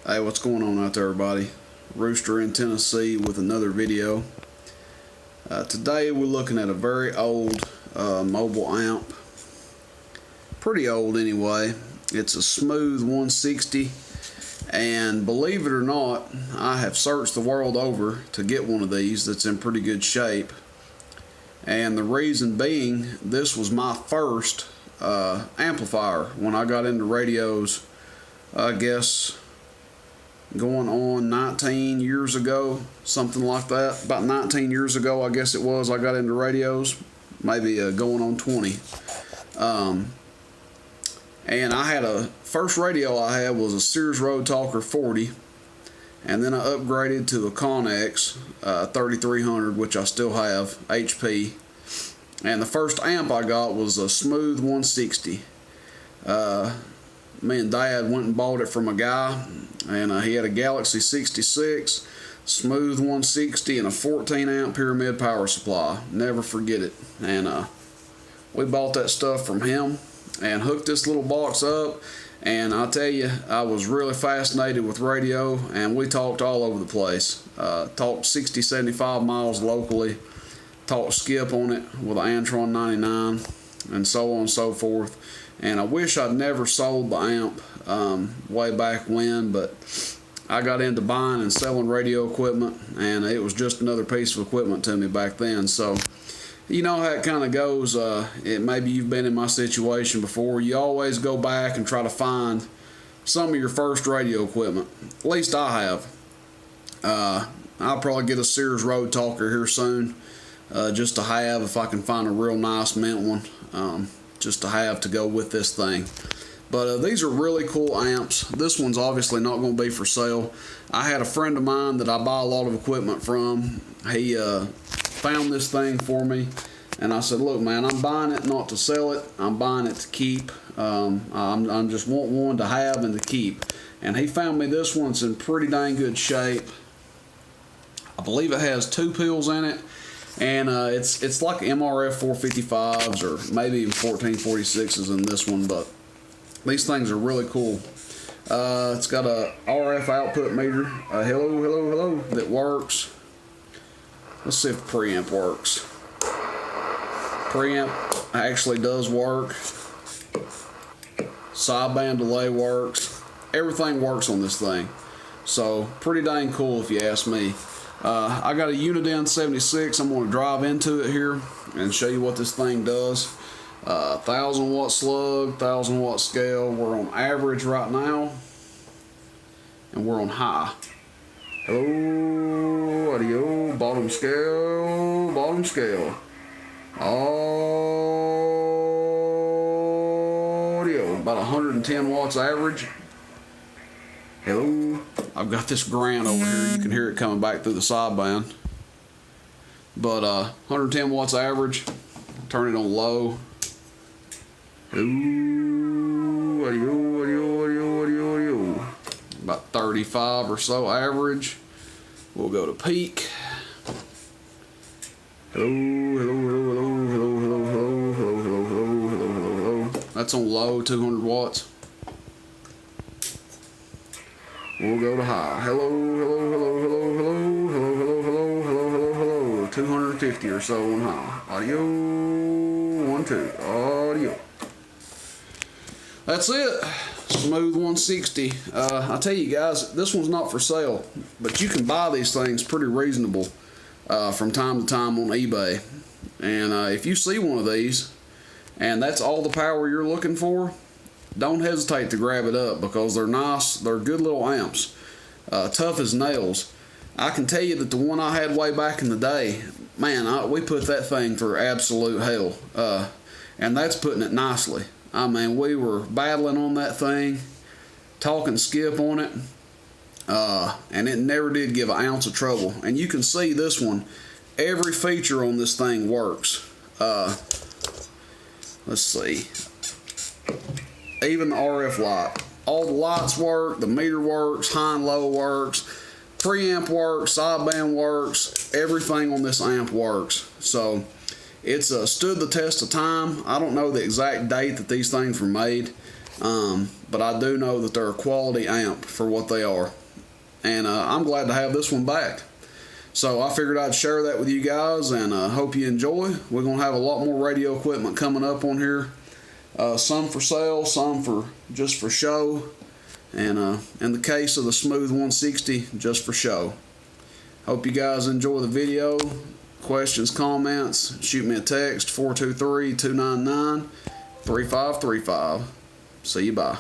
Hey, what's going on out there, everybody? Rooster in Tennessee with another video. Today we're looking at a very old mobile amp. Pretty old anyway. It's a Smooth 160, and believe it or not, I have searched the world over to get one of these that's in pretty good shape. And the reason being, this was my first amplifier when I got into radios, I guess going on 19 years ago, something like that. About 19 years ago, I guess it was, I got into radios, maybe going on 20. And I had first radio I had was a Sears Road Talker 40, and then I upgraded to a Connex 3300, which I still have, HP. And the first amp I got was a Smooth 160. Me and Dad went and bought it from a guy, and he had a Galaxy 66, Smooth 160, and a 14 amp pyramid power supply. Never forget it. And we bought that stuff from him and hooked this little box up, and I tell you, I was really fascinated with radio, and we talked all over the place. Talked 60, 75 miles locally, talked skip on it with an Antron 99, and so on and so forth. And I wish I'd never sold the amp way back when, but I got into buying and selling radio equipment, and it was just another piece of equipment to me back then. So you know how it kind of goes. Maybe you've been in my situation before. You always go back and try to find some of your first radio equipment. At least I have. I'll probably get a Sears Road Talker here soon, just to have if I can find a real nice mint one. Just to have to go with this thing. But these are really cool amps. This one's obviously not going to be for sale. I had a friend of mine that I buy a lot of equipment from. He found this thing for me, and I said, look man, I'm buying it not to sell it, I'm buying it to keep. I'm just want one to have and to keep. And he found me this one. It's in pretty dang good shape. I believe it has 2 pills in it. And it's like MRF 455s or maybe even 1446s in this one, but these things are really cool. It's got a RF output meter, a hello that works. Let's see if the preamp works. Preamp actually does work. Sideband delay works. Everything works on this thing. So pretty dang cool if you ask me. I got a Uniden 76. I'm going to drive into it here and show you what this thing does. 1000 watt slug, 1000 watt scale. We're on average right now, and we're on high. Hello, audio, bottom scale, audio, about 110 watts average. Hello. I've got this Grant over here. You can hear it coming back through the sideband. But 110 watts average. Turn it on low. Ooh, audio. About 35 or so average. We'll go to peak. Hello. That's on low, 200 watts. We'll go to high. Hello. 250 or so on high. Audio, 1, 2, audio. That's it. Smooth 160. I tell you guys, this one's not for sale, but you can buy these things pretty reasonable from time to time on eBay. And if you see one of these, and that's all the power you're looking for, don't hesitate to grab it up, because they're nice. They're good little amps, tough as nails. I can tell you that the one I had way back in the day, man, we put that thing through absolute hell, and that's putting it nicely. I mean, we were battling on that thing, talking skip on it, and it never did give an ounce of trouble. And you can see this one, every feature on this thing works. Let's see. Even the RF light. All the lights work, the meter works, high and low works, preamp works, sideband works, everything on this amp works. So it's stood the test of time. I don't know the exact date that these things were made. But I do know that they're a quality amp for what they are. And I'm glad to have this one back. So I figured I'd share that with you guys, and hope you enjoy. We're going to have a lot more radio equipment coming up on here. Some for sale, some for just for show. And in the case of the Smooth 160, just for show. Hope you guys enjoy the video. Questions, comments, shoot me a text, 423-299-3535. See you, bye.